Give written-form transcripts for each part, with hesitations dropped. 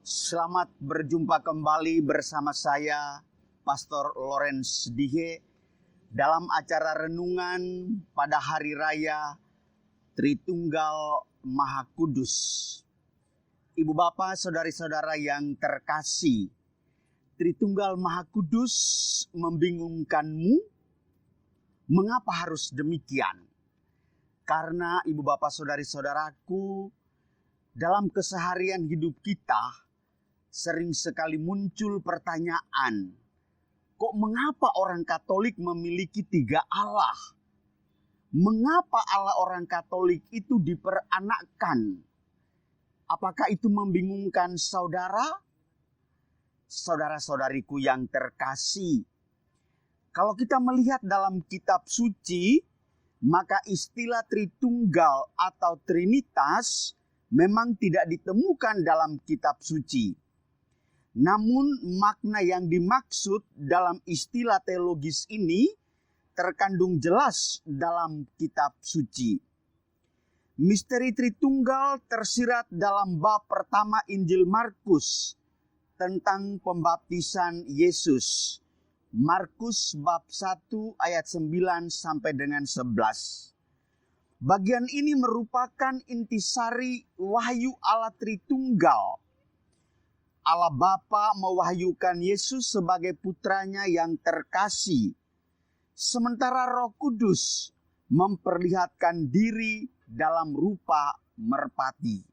Selamat berjumpa kembali bersama saya, Pastor Lawrence Dihe, dalam acara renungan pada Hari Raya Tritunggal Maha Kudus. Ibu bapak, saudari-saudara yang terkasih, Tritunggal Maha Kudus membingungkanmu? Mengapa harus demikian? Karena ibu bapak, saudari-saudaraku, dalam keseharian hidup kita, sering sekali muncul pertanyaan, kok mengapa orang Katolik memiliki 3 Allah? Mengapa Allah orang Katolik itu diperanakkan? Apakah itu membingungkan saudara? Saudara-saudariku yang terkasih, kalau kita melihat dalam kitab suci, maka istilah Tritunggal atau Trinitas memang tidak ditemukan dalam kitab suci. Namun makna yang dimaksud dalam istilah teologis ini terkandung jelas dalam kitab suci. Misteri Tritunggal tersirat dalam bab pertama Injil Markus tentang pembaptisan Yesus. Markus bab 1 ayat 9 sampai dengan 11. Bagian ini merupakan intisari wahyu Allah Tritunggal. Allah Bapa mewahyukan Yesus sebagai putranya yang terkasih. Sementara Roh Kudus memperlihatkan diri dalam rupa merpati.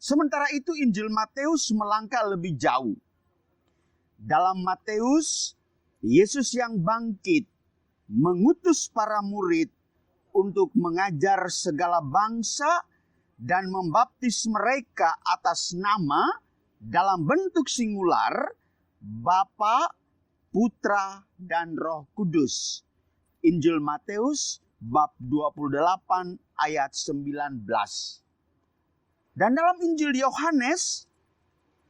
Sementara itu Injil Matius melangkah lebih jauh. Dalam Matius, Yesus yang bangkit mengutus para murid untuk mengajar segala bangsa dan membaptis mereka atas nama dalam bentuk singular Bapa, Putra, dan Roh Kudus. Injil Matius bab 28 ayat 19. Dan dalam Injil Yohanes,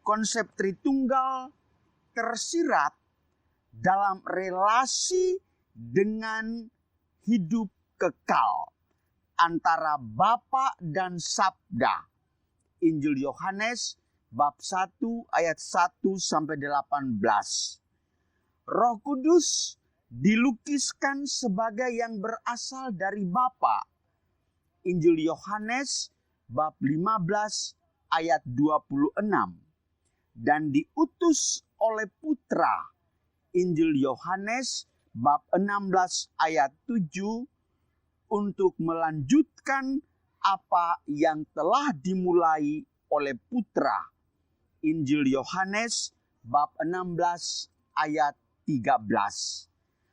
konsep Tritunggal tersirat dalam relasi dengan hidup kekal antara Bapa dan Sabda. Injil Yohanes bab 1 ayat 1 sampai 18. Roh Kudus dilukiskan sebagai yang berasal dari Bapa. Injil Yohanes bab 15 ayat 26. Dan diutus oleh Putra. Injil Yohanes bab 16 ayat 7 untuk melanjutkan apa yang telah dimulai oleh Putra. Injil Yohanes bab 16 ayat 13.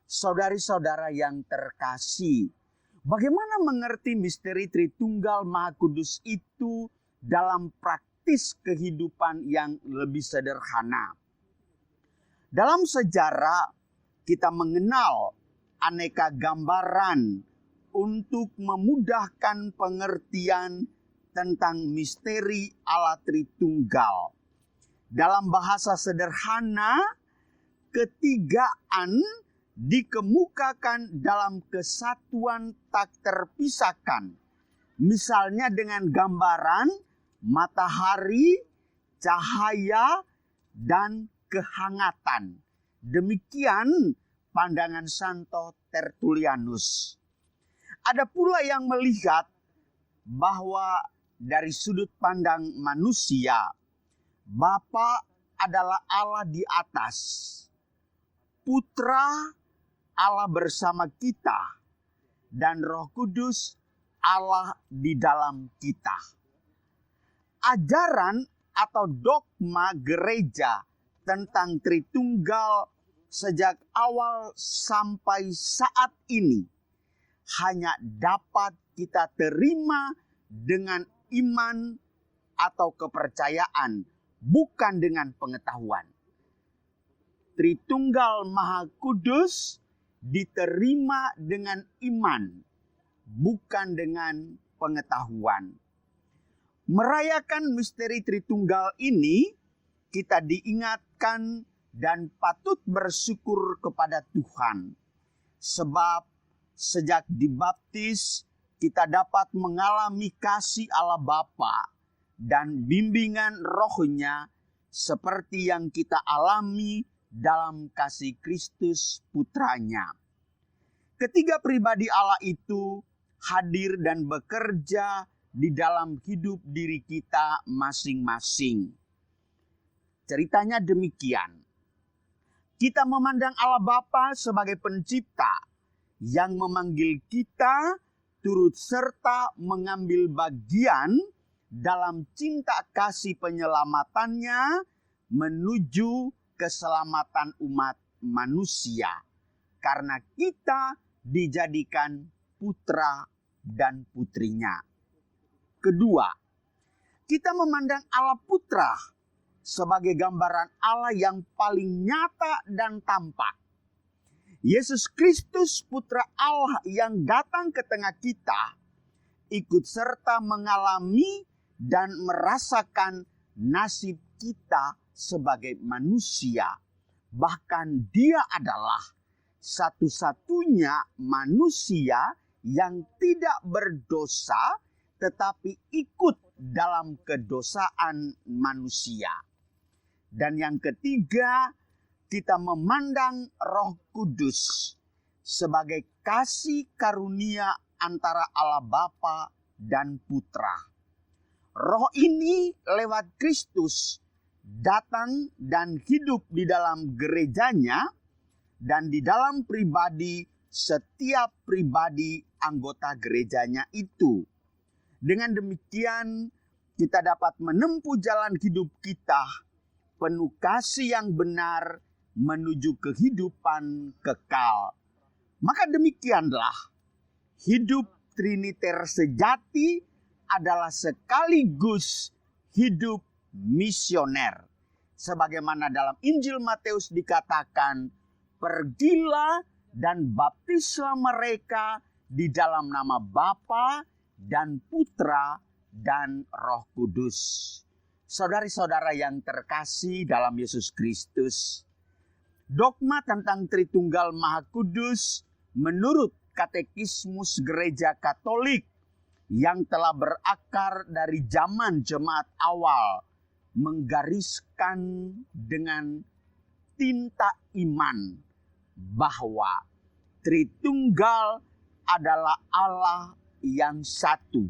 Saudari-saudara yang terkasih, bagaimana mengerti misteri Tritunggal Maha Kudus itu dalam praktis kehidupan yang lebih sederhana? Dalam sejarah kita mengenal aneka gambaran untuk memudahkan pengertian tentang misteri Allah Tritunggal. Dalam bahasa sederhana, ketigaan dikemukakan dalam kesatuan tak terpisahkan. Misalnya dengan gambaran matahari, cahaya, dan kehangatan. Demikian pandangan Santo Tertullianus. Ada pula yang melihat bahwa dari sudut pandang manusia, Bapa adalah Allah di atas, Putra Allah bersama kita, dan Roh Kudus Allah di dalam kita. Ajaran atau dogma gereja tentang Tritunggal sejak awal sampai saat ini hanya dapat kita terima dengan iman atau kepercayaan, bukan dengan pengetahuan. Tritunggal Maha Kudus diterima dengan iman, bukan dengan pengetahuan. Merayakan misteri Tritunggal ini, kita diingatkan dan patut bersyukur kepada Tuhan. Sebab sejak dibaptis, kita dapat mengalami kasih Allah Bapa dan bimbingan Roh-Nya seperti yang kita alami dalam kasih Kristus Putranya. Ketiga pribadi Allah itu hadir dan bekerja di dalam hidup diri kita masing-masing. Ceritanya demikian. Kita memandang Allah Bapa sebagai pencipta yang memanggil kita turut serta mengambil bagian dalam cinta kasih penyelamatannya menuju keselamatan umat manusia. Karena kita dijadikan putra dan putrinya. Kedua, kita memandang Allah Putra sebagai gambaran Allah yang paling nyata dan tampak. Yesus Kristus Putra Allah yang datang ke tengah kita, ikut serta mengalami dan merasakan nasib kita sebagai manusia. Bahkan dia adalah satu-satunya manusia yang tidak berdosa tetapi ikut dalam kedosaan manusia. Dan yang ketiga, kita memandang Roh Kudus sebagai kasih karunia antara Allah Bapa dan Putra. Roh ini lewat Kristus datang dan hidup di dalam gerejanya dan di dalam pribadi setiap pribadi anggota gerejanya itu. Dengan demikian kita dapat menempuh jalan hidup kita penuh kasih yang benar menuju kehidupan kekal. Maka demikianlah hidup triniter sejati adalah sekaligus hidup misioner. Sebagaimana dalam Injil Matius dikatakan, pergilah dan baptislah mereka di dalam nama Bapa dan Putra dan Roh Kudus. Saudari-saudara yang terkasih dalam Yesus Kristus, dogma tentang Tritunggal Maha Kudus menurut Katekismus Gereja Katolik yang telah berakar dari zaman jemaat awal menggariskan dengan tinta iman bahwa Tritunggal adalah Allah yang satu.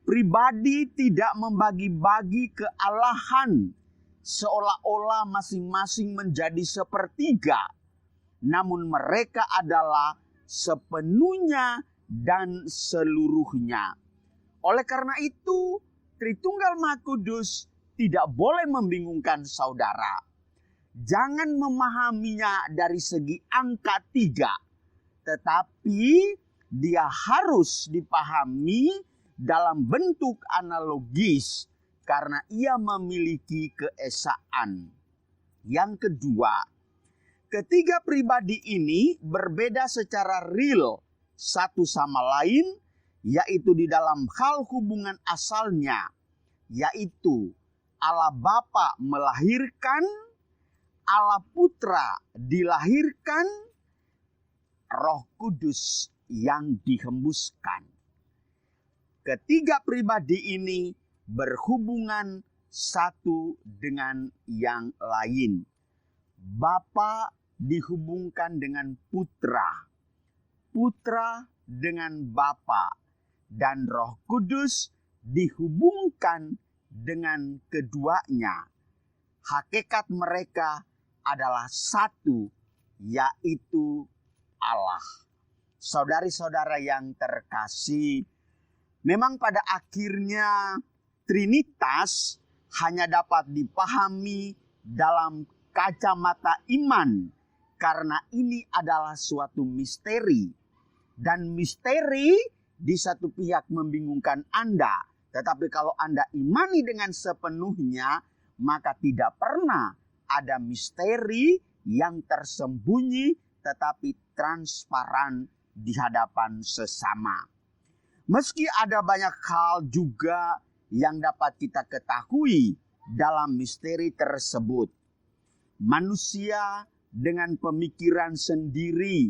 Pribadi tidak membagi-bagi kealahan seolah-olah masing-masing menjadi sepertiga. Namun mereka adalah sepenuhnya dan seluruhnya. Oleh karena itu, Tritunggal Maha Kudus tidak boleh membingungkan saudara. Jangan memahaminya dari segi angka 3. Tetapi dia harus dipahami dalam bentuk analogis karena ia memiliki keesaan. Yang kedua, ketiga pribadi ini berbeda secara real satu sama lain, yaitu di dalam hal hubungan asalnya, yaitu Allah Bapa melahirkan, Allah Putra dilahirkan, Roh Kudus yang dihembuskan. Ketiga pribadi ini berhubungan satu dengan yang lain. Bapa dihubungkan dengan Putra, Putra dengan Bapa, dan Roh Kudus dihubungkan dengan keduanya. Hakikat mereka adalah satu, yaitu Allah. Saudari-saudara yang terkasih, memang pada akhirnya Trinitas hanya dapat dipahami dalam kacamata iman, karena ini adalah suatu misteri. Dan misteri di satu pihak membingungkan Anda, tetapi kalau Anda imani dengan sepenuhnya, maka tidak pernah ada misteri yang tersembunyi tetapi transparan di hadapan sesama. Meski ada banyak hal juga yang dapat kita ketahui dalam misteri tersebut. Manusia dengan pemikiran sendiri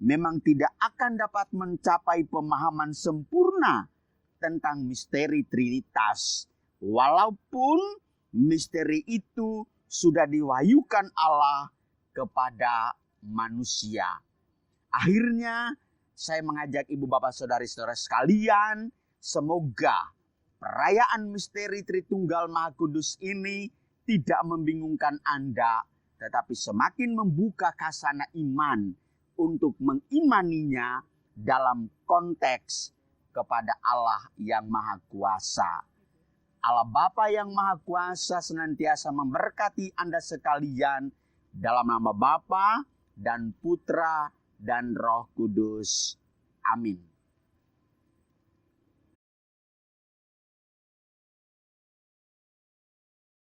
memang tidak akan dapat mencapai pemahaman sempurna tentang misteri Trinitas. Walaupun misteri itu sudah diwahyukan Allah kepada manusia. Akhirnya saya mengajak ibu bapak saudari-saudara sekalian, semoga perayaan misteri Tritunggal Maha Kudus ini tidak membingungkan Anda, tetapi semakin membuka khazanah iman untuk mengimaninya dalam konteks kepada Allah yang Maha Kuasa. Allah Bapa yang Maha Kuasa senantiasa memberkati Anda sekalian dalam nama Bapa dan Putra dan Roh Kudus. Amin.